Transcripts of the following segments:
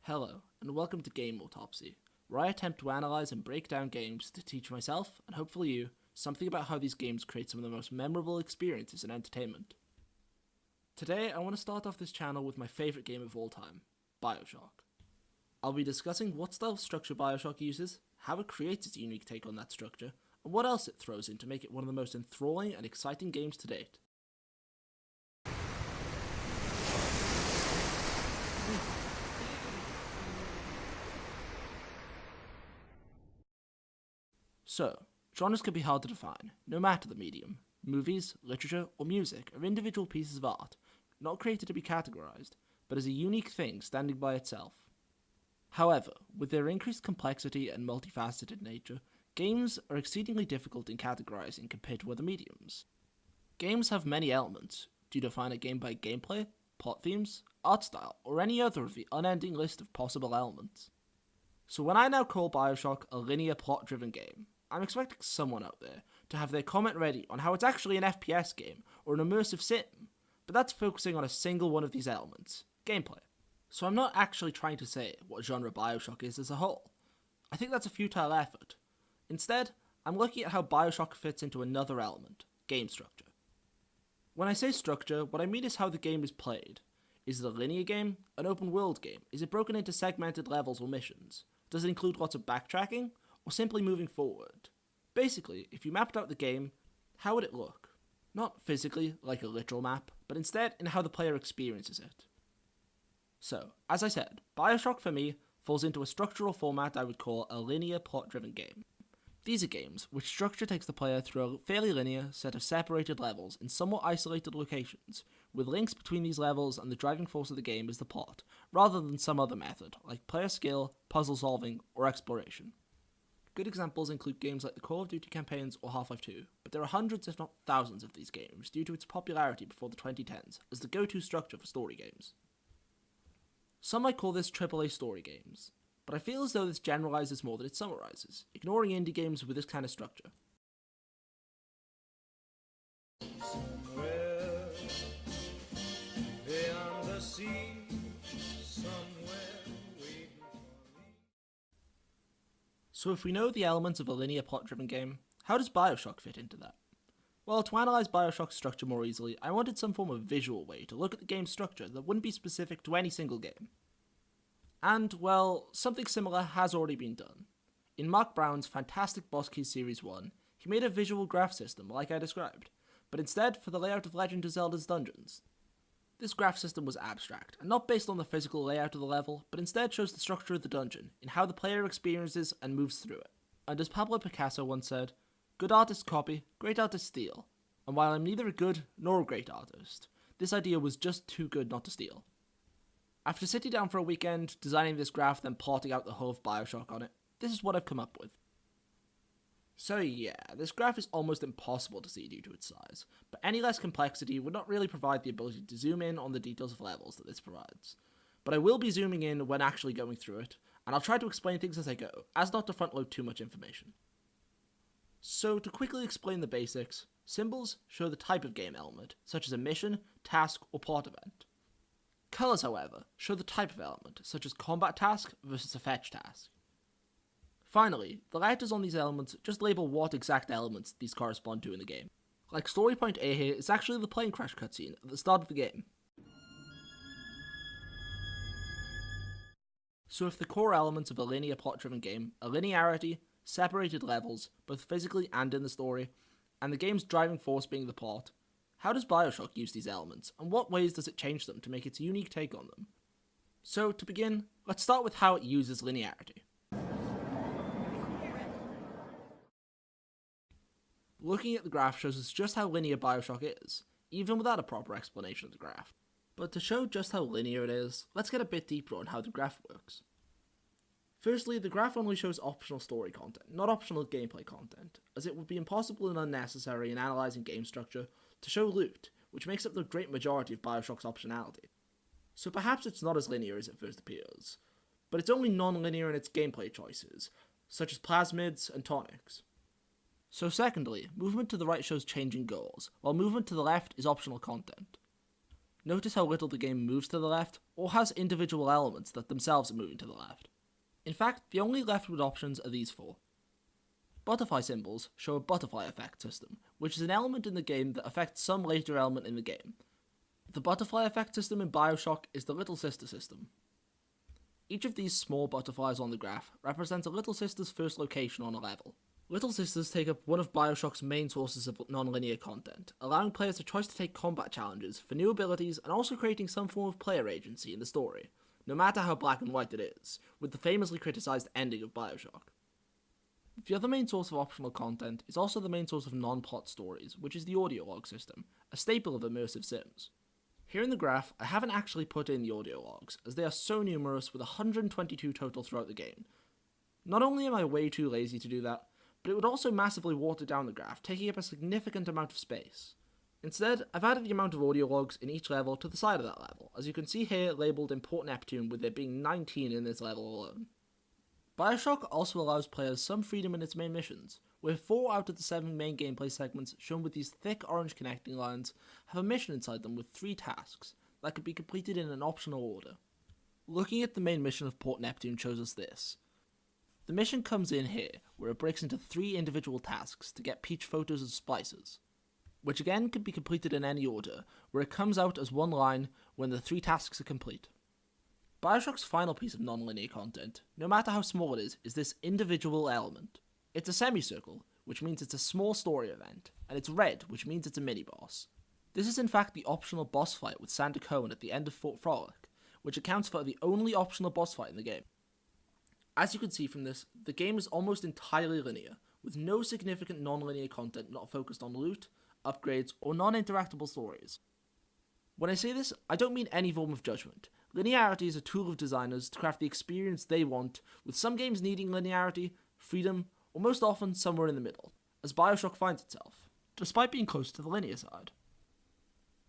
Hello, and welcome to Game Autopsy, where I attempt to analyse and break down games to teach myself, and hopefully you, something about how these games create some of the most memorable experiences in entertainment. Today, I want to start off this channel with my favourite game of all time, Bioshock. I'll be discussing what style of structure Bioshock uses, how it creates its unique take on that structure, and what else it throws in to make it one of the most enthralling and exciting games to date. So, genres can be hard to define, no matter the medium. Movies, literature, or music are individual pieces of art, not created to be categorized, but as a unique thing standing by itself. However, with their increased complexity and multifaceted nature, games are exceedingly difficult in categorizing compared to other mediums. Games have many elements. Do you define a game by gameplay, plot themes, art style, or any other of the unending list of possible elements? So when I now call Bioshock a linear plot-driven game, I'm expecting someone out there to have their comment ready on how it's actually an FPS game or an immersive sim, but that's focusing on a single one of these elements, gameplay. So I'm not actually trying to say what genre Bioshock is as a whole. I think that's a futile effort. Instead, I'm looking at how Bioshock fits into another element, game structure. When I say structure, what I mean is how the game is played. Is it a linear game? An open world game? Is it broken into segmented levels or missions? Does it include lots of backtracking? Or simply moving forward? Basically, if you mapped out the game, how would it look? Not physically, like a literal map, but instead in how the player experiences it. So, as I said, Bioshock for me falls into a structural format I would call a linear plot-driven game. These are games which structure takes the player through a fairly linear set of separated levels in somewhat isolated locations, with links between these levels and the driving force of the game is the plot, rather than some other method, like player skill, puzzle solving, or exploration. Good examples include games like the Call of Duty campaigns or Half-Life 2, but there are hundreds if not thousands of these games due to its popularity before the 2010s as the go-to structure for story games. Some might call this AAA story games, but I feel as though this generalizes more than it summarizes, ignoring indie games with this kind of structure. Somewhere beyond the sea, somewhere waiting for me. So if we know the elements of a linear plot-driven game, how does Bioshock fit into that? Well, to analyze Bioshock's structure more easily, I wanted some form of visual way to look at the game's structure that wouldn't be specific to any single game. And, well, something similar has already been done. In Mark Brown's fantastic Boss Keys Series 1, he made a visual graph system like I described, but instead for the layout of Legend of Zelda's dungeons. This graph system was abstract, and not based on the physical layout of the level, but instead shows the structure of the dungeon, in how the player experiences and moves through it. And as Pablo Picasso once said, good artists copy, great artists steal. And while I'm neither a good nor a great artist, this idea was just too good not to steal. After sitting down for a weekend, designing this graph, then plotting out the whole of Bioshock on it, this is what I've come up with. So yeah, this graph is almost impossible to see due to its size, but any less complexity would not really provide the ability to zoom in on the details of levels that this provides. But I will be zooming in when actually going through it, and I'll try to explain things as I go, as not to front load too much information. So to quickly explain the basics, symbols show the type of game element, such as a mission, task, or plot event. Colours, however, show the type of element, such as combat task versus a fetch task. Finally, the letters on these elements just label what exact elements these correspond to in the game. Like story point A here is actually the plane crash cutscene at the start of the game. So if the core elements of a linear plot-driven game are linearity, separated levels, both physically and in the story, and the game's driving force being the plot, how does Bioshock use these elements, and what ways does it change them to make its unique take on them? So to begin, let's start with how it uses linearity. Looking at the graph shows us just how linear Bioshock is, even without a proper explanation of the graph. But to show just how linear it is, let's get a bit deeper on how the graph works. Firstly, the graph only shows optional story content, not optional gameplay content, as it would be impossible and unnecessary in analysing game structure to show loot, which makes up the great majority of Bioshock's optionality. So perhaps it's not as linear as it first appears, but it's only non-linear in its gameplay choices, such as plasmids and tonics. So secondly, movement to the right shows changing goals, while movement to the left is optional content. Notice how little the game moves to the left, or has individual elements that themselves are moving to the left. In fact, the only leftward options are these four. Butterfly symbols show a butterfly effect system, which is an element in the game that affects some later element in the game. The butterfly effect system in Bioshock is the Little Sister system. Each of these small butterflies on the graph represents a Little Sister's first location on a level. Little Sisters take up one of Bioshock's main sources of non-linear content, allowing players the choice to take combat challenges for new abilities and also creating some form of player agency in the story, no matter how black and white it is, with the famously criticised ending of Bioshock. The other main source of optional content is also the main source of non-plot stories, which is the audio log system, a staple of immersive sims. Here in the graph, I haven't actually put in the audio logs, as they are so numerous with 122 total throughout the game. Not only am I way too lazy to do that, but it would also massively water down the graph, taking up a significant amount of space. Instead, I've added the amount of audio logs in each level to the side of that level, as you can see here labelled in Port Neptune with there being 19 in this level alone. Bioshock also allows players some freedom in its main missions, where 4 out of the 7 main gameplay segments shown with these thick orange connecting lines have a mission inside them with 3 tasks that could be completed in an optional order. Looking at the main mission of Port Neptune shows us this. The mission comes in here, where it breaks into 3 individual tasks to get peach photos and splices, which again can be completed in any order, where it comes out as one line when the 3 tasks are complete. Bioshock's final piece of non-linear content, no matter how small it is this individual element. It's a semicircle, which means it's a small story event, and it's red, which means it's a mini-boss. This is in fact the optional boss fight with Santa Cohen at the end of Fort Frolic, which accounts for the only optional boss fight in the game. As you can see from this, the game is almost entirely linear, with no significant non-linear content not focused on loot, upgrades, or non-interactable stories. When I say this, I don't mean any form of judgment. Linearity is a tool of designers to craft the experience they want, with some games needing linearity, freedom, or most often somewhere in the middle, as Bioshock finds itself, despite being close to the linear side.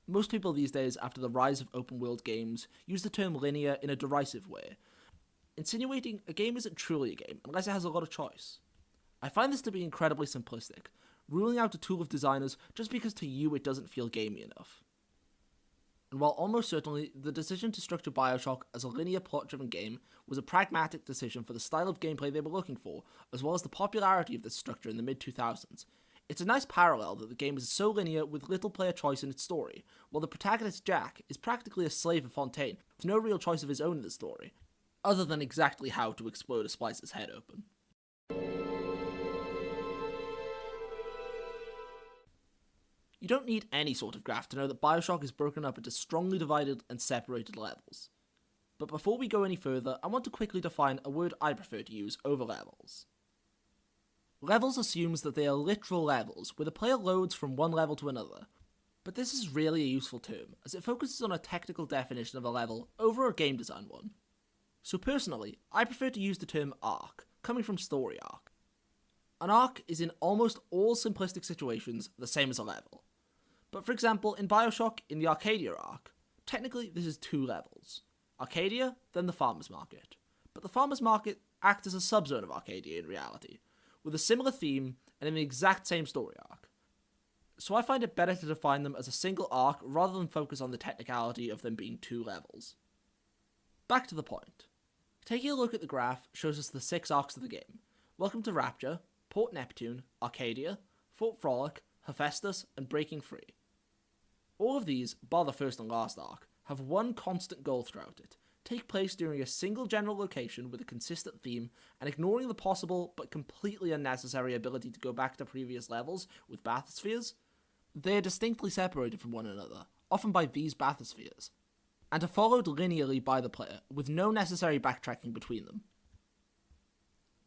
Most people these days, after the rise of open-world games, use the term linear in a derisive way, insinuating a game isn't truly a game unless it has a lot of choice. I find this to be incredibly simplistic, ruling out a tool of designers just because to you it doesn't feel gamey enough. And while almost certainly the decision to structure Bioshock as a linear plot-driven game was a pragmatic decision for the style of gameplay they were looking for, as well as the popularity of this structure in the mid-2000s, it's a nice parallel that the game is so linear with little player choice in its story, while the protagonist Jack is practically a slave of Fontaine with no real choice of his own in the story, other than exactly how to explode a Splicer's head open. You don't need any sort of graph to know that Bioshock is broken up into strongly divided and separated levels. But before we go any further, I want to quickly define a word I prefer to use over levels. Levels assumes that they are literal levels, where the player loads from one level to another. But this is really a useful term, as it focuses on a technical definition of a level over a game design one. So personally, I prefer to use the term arc, coming from story arc. An arc is in almost all simplistic situations the same as a level. But for example, in Bioshock, in the Arcadia arc, technically this is 2 levels. Arcadia, then the Farmer's Market. But the Farmer's Market acts as a subzone of Arcadia in reality, with a similar theme and in the exact same story arc. So I find it better to define them as a single arc rather than focus on the technicality of them being 2 levels. Back to the point. Taking a look at the graph shows us the 6 arcs of the game. Welcome to Rapture, Port Neptune, Arcadia, Fort Frolic, Hephaestus, and Breaking Free. All of these, bar the first and last arc, have one constant goal throughout it: take place during a single general location with a consistent theme, and ignoring the possible but completely unnecessary ability to go back to previous levels with bathyspheres, they are distinctly separated from one another, often by these bathyspheres, and are followed linearly by the player, with no necessary backtracking between them.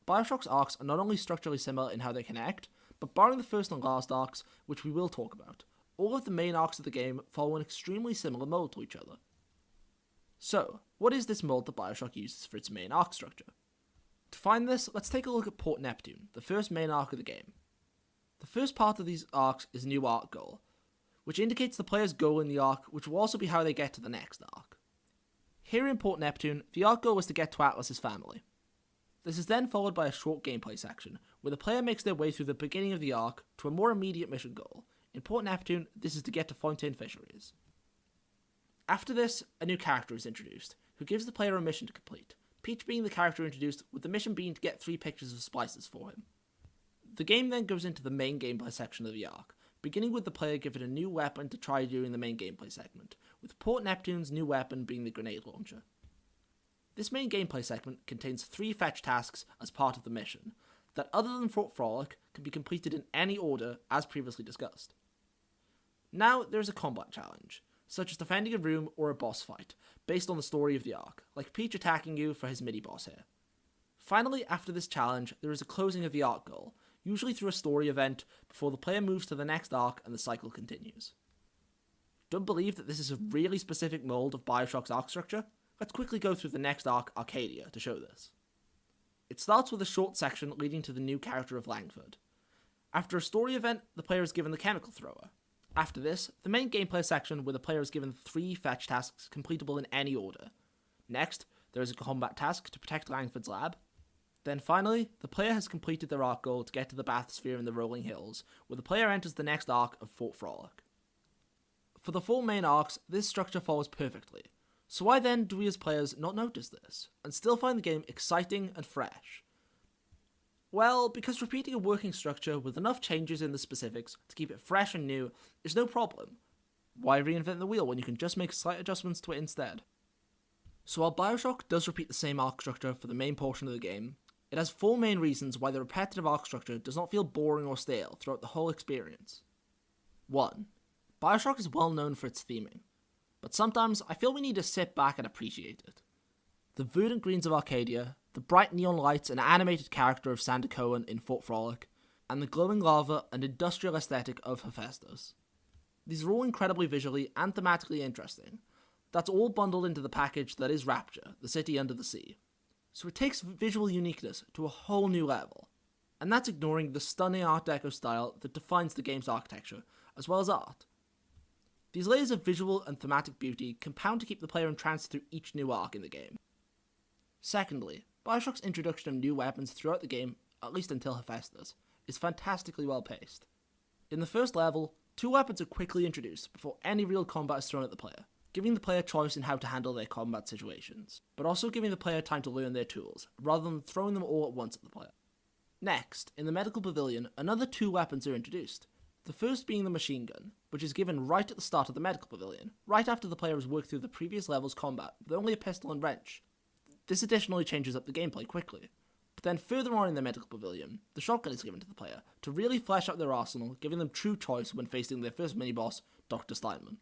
Bioshock's arcs are not only structurally similar in how they connect, but barring the first and last arcs, which we will talk about, all of the main arcs of the game follow an extremely similar mold to each other. So, what is this mold that Bioshock uses for its main arc structure? To find this, let's take a look at Port Neptune, the first main arc of the game. The first part of these arcs is new arc goal, which indicates the player's goal in the arc, which will also be how they get to the next arc. Here in Port Neptune, the arc goal was to get to Atlas's family. This is then followed by a short gameplay section, where the player makes their way through the beginning of the arc to a more immediate mission goal. In Port Neptune, this is to get to Fontaine Fisheries. After this, a new character is introduced, who gives the player a mission to complete, Peach being the character introduced, with the mission being to get 3 pictures of spices for him. The game then goes into the main gameplay section of the arc, beginning with the player given a new weapon to try during the main gameplay segment, with Port Neptune's new weapon being the grenade launcher. This main gameplay segment contains 3 fetch tasks as part of the mission, that other than Fort Frolic, can be completed in any order as previously discussed. Now there is a combat challenge, such as defending a room or a boss fight, based on the story of the arc, like Peach attacking you for his mini-boss here. Finally, after this challenge, there is a closing of the arc goal, usually through a story event, before the player moves to the next arc and the cycle continues. Don't believe that this is a really specific mold of Bioshock's arc structure? Let's quickly go through the next arc, Arcadia, to show this. It starts with a short section leading to the new character of Langford. After a story event, the player is given the chemical thrower. After this, the main gameplay section where the player is given 3 fetch tasks completable in any order. Next, there is a combat task to protect Langford's lab. Then finally, the player has completed their arc goal to get to the bathysphere in the rolling hills, where the player enters the next arc of Fort Frolic. For the 4 main arcs, this structure follows perfectly. So why then do we as players not notice this, and still find the game exciting and fresh? Well, because repeating a working structure with enough changes in the specifics to keep it fresh and new is no problem. Why reinvent the wheel when you can just make slight adjustments to it instead? So while Bioshock does repeat the same arc structure for the main portion of the game, it has 4 main reasons why the repetitive arc structure does not feel boring or stale throughout the whole experience. 1. Bioshock is well known for its theming, but sometimes I feel we need to sit back and appreciate it. The verdant greens of Arcadia, the bright neon lights and animated character of Sander Cohen in Fort Frolic, and the glowing lava and industrial aesthetic of Hephaestus. These are all incredibly visually and thematically interesting. That's all bundled into the package that is Rapture, the city under the sea. So it takes visual uniqueness to a whole new level. And that's ignoring the stunning Art Deco style that defines the game's architecture, as well as art. These layers of visual and thematic beauty compound to keep the player entranced through each new arc in the game. Secondly, Bioshock's introduction of new weapons throughout the game, at least until Hephaestus, is fantastically well paced. In the first level, 2 weapons are quickly introduced before any real combat is thrown at the player, giving the player choice in how to handle their combat situations, but also giving the player time to learn their tools, rather than throwing them all at once at the player. Next, in the medical pavilion, another 2 weapons are introduced, the first being the machine gun, which is given right at the start of the medical pavilion, right after the player has worked through the previous level's combat with only a pistol and wrench. This additionally changes up the gameplay quickly. But then further on in the medical pavilion, the shotgun is given to the player to really flesh out their arsenal, giving them true choice when facing their first mini-boss, Dr. Steinman.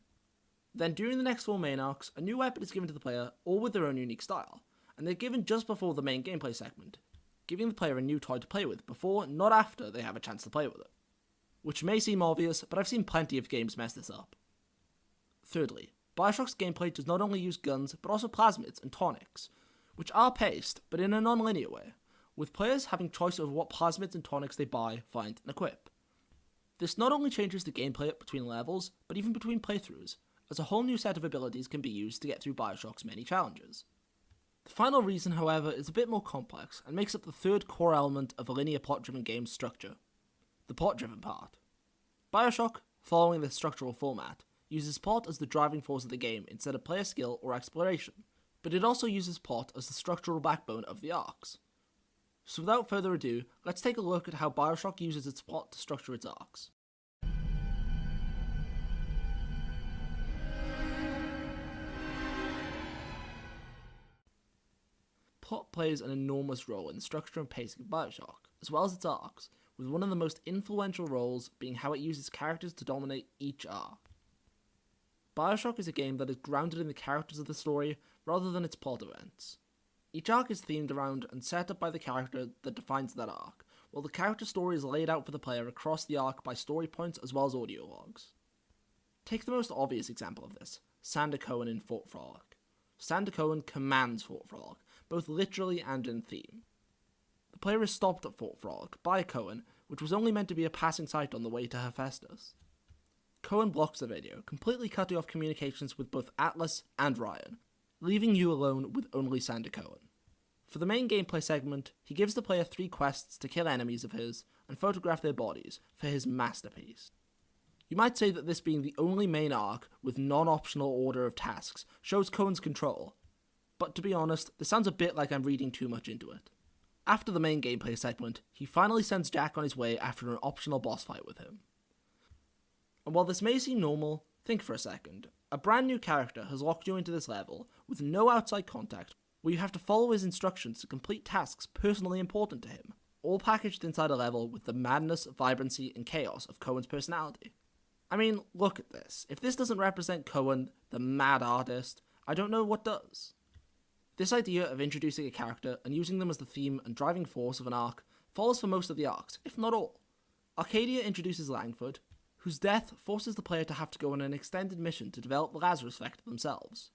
Then during the next 4 main arcs, a new weapon is given to the player, all with their own unique style, and they're given just before the main gameplay segment, giving the player a new toy to play with before, not after, they have a chance to play with it. Which may seem obvious, but I've seen plenty of games mess this up. Thirdly, Bioshock's gameplay does not only use guns, but also plasmids and tonics, which are paced, but in a non-linear way, with players having choice over what plasmids and tonics they buy, find, and equip. This not only changes the gameplay between levels, but even between playthroughs, as a whole new set of abilities can be used to get through Bioshock's many challenges. The final reason, however, is a bit more complex, and makes up the 3rd core element of a linear plot-driven game's structure: the plot-driven part. Bioshock, following this structural format, uses plot as the driving force of the game instead of player skill or exploration, but it also uses plot as the structural backbone of the arcs. So without further ado, let's take a look at how Bioshock uses its plot to structure its arcs. Plot plays an enormous role in the structure and pacing of Bioshock, as well as its arcs, with one of the most influential roles being how it uses characters to dominate each arc. Bioshock is a game that is grounded in the characters of the story rather than its plot events. Each arc is themed around and set up by the character that defines that arc, while the character story is laid out for the player across the arc by story points as well as audio logs. Take the most obvious example of this, Sander Cohen in Fort Frolic. Sander Cohen commands Fort Frolic, both literally and in theme. The player is stopped at Fort Frolic by Cohen, which was only meant to be a passing sight on the way to Hephaestus. Cohen blocks the video, completely cutting off communications with both Atlas and Ryan, leaving you alone with only Sander Cohen. For the main gameplay segment, he gives the player 3 quests to kill enemies of his and photograph their bodies for his masterpiece. You might say that this being the only main arc with non-optional order of tasks shows Cohen's control, but to be honest, this sounds a bit like I'm reading too much into it. After the main gameplay segment, he finally sends Jack on his way after an optional boss fight with him. And while this may seem normal, think for a second. A brand new character has locked you into this level with no outside contact, where you have to follow his instructions to complete tasks personally important to him, all packaged inside a level with the madness, vibrancy, and chaos of Cohen's personality. I mean, look at this. If this doesn't represent Cohen, the mad artist, I don't know what does. This idea of introducing a character and using them as the theme and driving force of an arc follows for most of the arcs, if not all. Arcadia introduces Langford, whose death forces the player to have to go on an extended mission to develop the Lazarus Effect themselves.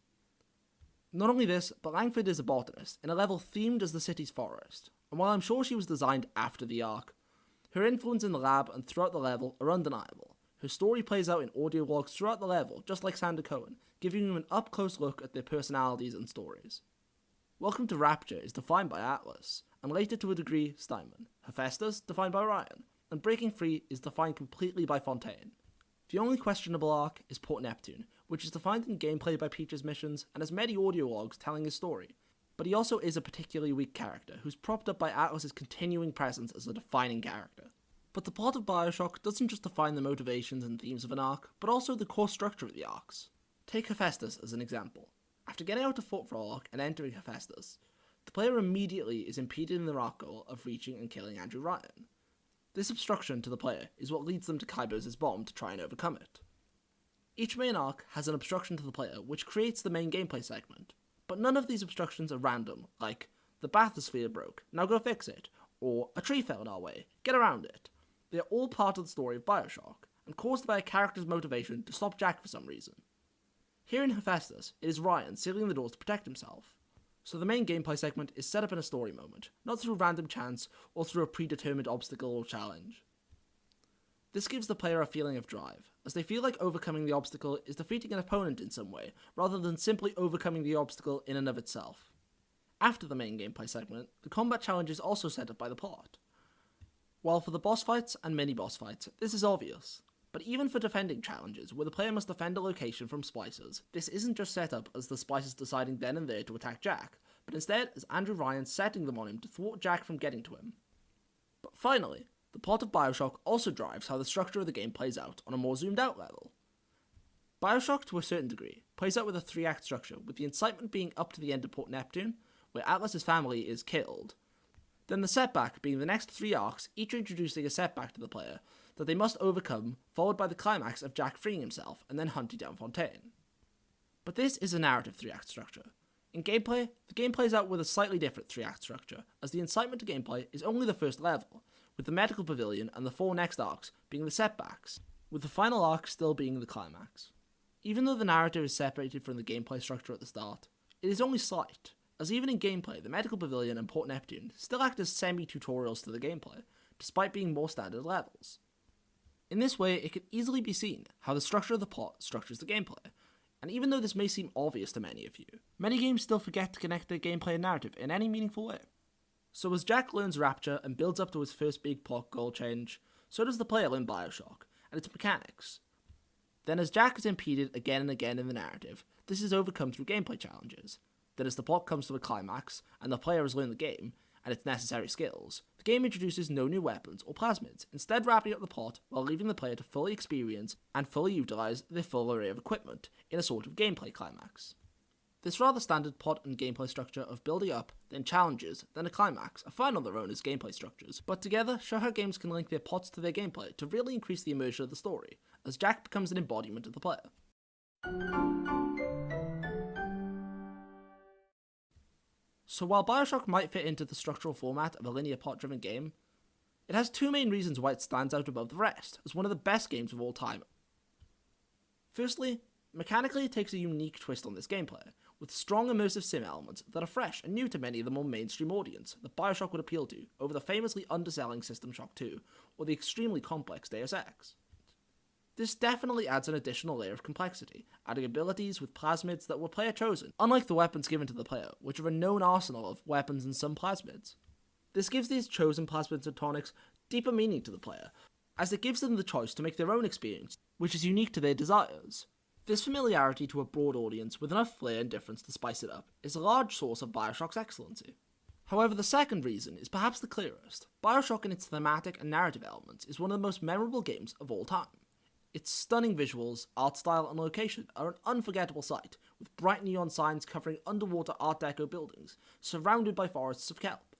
Not only this, but Langford is a botanist in a level themed as the city's forest, and while I'm sure she was designed after the arc, her influence in the lab and throughout the level are undeniable. Her story plays out in audio logs throughout the level, just like Sander Cohen, giving you an up-close look at their personalities and stories. Welcome to Rapture is defined by Atlas, and later to a degree Steinman. Hephaestus, defined by Ryan, and Breaking Free is defined completely by Fontaine. The only questionable arc is Port Neptune, which is defined in gameplay by Peach's missions and has many audio logs telling his story, but he also is a particularly weak character who's propped up by Atlas's continuing presence as a defining character. But the plot of Bioshock doesn't just define the motivations and themes of an arc, but also the core structure of the arcs. Take Hephaestus as an example. After getting out of Fort Frolic and entering Hephaestus, the player immediately is impeded in their arc goal of reaching and killing Andrew Ryan. This obstruction to the player is what leads them to Kaibo's bomb to try and overcome it. Each main arc has an obstruction to the player which creates the main gameplay segment, but none of these obstructions are random, like, the bathysphere broke, now go fix it, or a tree fell in our way, get around it. They are all part of the story of Bioshock, and caused by a character's motivation to stop Jack for some reason. Here in Hephaestus, it is Ryan sealing the doors to protect himself. So the main gameplay segment is set up in a story moment, not through random chance or through a predetermined obstacle or challenge. This gives the player a feeling of drive, as they feel like overcoming the obstacle is defeating an opponent in some way, rather than simply overcoming the obstacle in and of itself. After the main gameplay segment, the combat challenge is also set up by the plot. While for the boss fights and mini-boss fights, this is obvious. But even for defending challenges, where the player must defend a location from splicers, this isn't just set up as the splicers deciding then and there to attack Jack, but instead as Andrew Ryan setting them on him to thwart Jack from getting to him. But finally, the plot of Bioshock also drives how the structure of the game plays out on a more zoomed out level. Bioshock, to a certain degree, plays out with a 3-act structure, with the incitement being up to the end of Port Neptune, where Atlas's family is killed. Then the setback being the next 3 arcs, each introducing a setback to the player that they must overcome, followed by the climax of Jack freeing himself and then hunting down Fontaine. But this is a narrative 3-act structure. In gameplay, the game plays out with a slightly different 3-act structure, as the incitement to gameplay is only the first level, with the medical pavilion and the 4 next arcs being the setbacks, with the final arc still being the climax. Even though the narrative is separated from the gameplay structure at the start, it is only slight, as even in gameplay, the medical pavilion and Port Neptune still act as semi-tutorials to the gameplay, despite being more standard levels. In this way, it can easily be seen how the structure of the plot structures the gameplay, and even though this may seem obvious to many of you, many games still forget to connect their gameplay and narrative in any meaningful way. So as Jack learns Rapture and builds up to his first big plot goal change, so does the player learn Bioshock, and its mechanics. Then as Jack is impeded again and again in the narrative, this is overcome through gameplay challenges. Then as the plot comes to a climax, and the player has learned the game, and its necessary skills, the game introduces no new weapons or plasmids, instead wrapping up the plot while leaving the player to fully experience and fully utilise their full array of equipment in a sort of gameplay climax. This rather standard plot and gameplay structure of building up, then challenges, then a climax are fine on their own as gameplay structures, but together show how games can link their plots to their gameplay to really increase the immersion of the story, as Jack becomes an embodiment of the player. So while Bioshock might fit into the structural format of a linear plot-driven game, it has 2 main reasons why it stands out above the rest as one of the best games of all time. Firstly, mechanically it takes a unique twist on this gameplay, with strong immersive sim elements that are fresh and new to many of the more mainstream audience that Bioshock would appeal to over the famously underselling System Shock 2 or the extremely complex Deus Ex. This definitely adds an additional layer of complexity, adding abilities with plasmids that were player chosen, unlike the weapons given to the player, which are a known arsenal of weapons and some plasmids. This gives these chosen plasmids and tonics deeper meaning to the player, as it gives them the choice to make their own experience, which is unique to their desires. This familiarity to a broad audience with enough flair and difference to spice it up is a large source of Bioshock's excellency. However, the second reason is perhaps the clearest. Bioshock in its thematic and narrative elements is one of the most memorable games of all time. Its stunning visuals, art style, and location are an unforgettable sight, with bright neon signs covering underwater Art Deco buildings, surrounded by forests of kelp.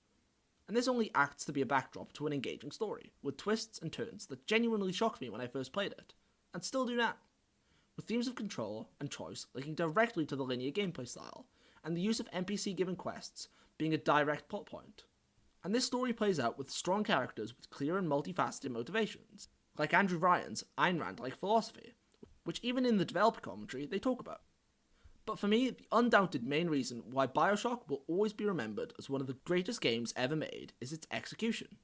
And this only acts to be a backdrop to an engaging story, with twists and turns that genuinely shocked me when I first played it, and still do now. With themes of control and choice linking directly to the linear gameplay style, and the use of NPC-given quests being a direct plot point. And this story plays out with strong characters with clear and multifaceted motivations, like Andrew Ryan's Ayn Rand-like philosophy, which even in the developer commentary they talk about. But for me, the undoubted main reason why Bioshock will always be remembered as one of the greatest games ever made is its execution.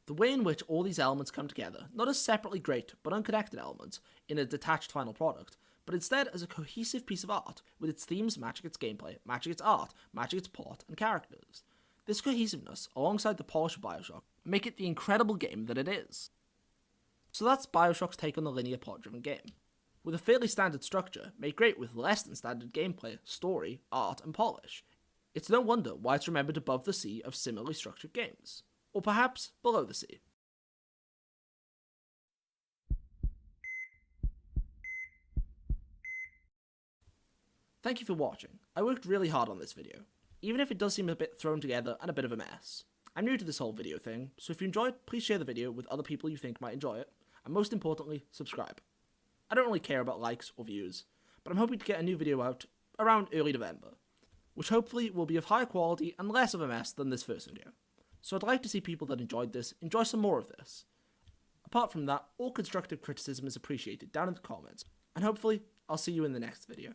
The way in which all these elements come together, not as separately great but unconnected elements in a detached final product, but instead as a cohesive piece of art, with its themes matching its gameplay, matching its art, matching its plot and characters. This cohesiveness, alongside the polish of Bioshock, make it the incredible game that it is. So that's Bioshock's take on the linear plot-driven game. With a fairly standard structure, made great with less than standard gameplay, story, art, and polish. It's no wonder why it's remembered above the sea of similarly structured games. Or perhaps below the sea. Thank you for watching. I worked really hard on this video, even if it does seem a bit thrown together and a bit of a mess. I'm new to this whole video thing, so if you enjoyed, please share the video with other people you think might enjoy it, and most importantly, subscribe. I don't really care about likes or views, but I'm hoping to get a new video out around early November, which hopefully will be of higher quality and less of a mess than this first video. So I'd like to see people that enjoyed this enjoy some more of this. Apart from that, all constructive criticism is appreciated down in the comments, and hopefully I'll see you in the next video.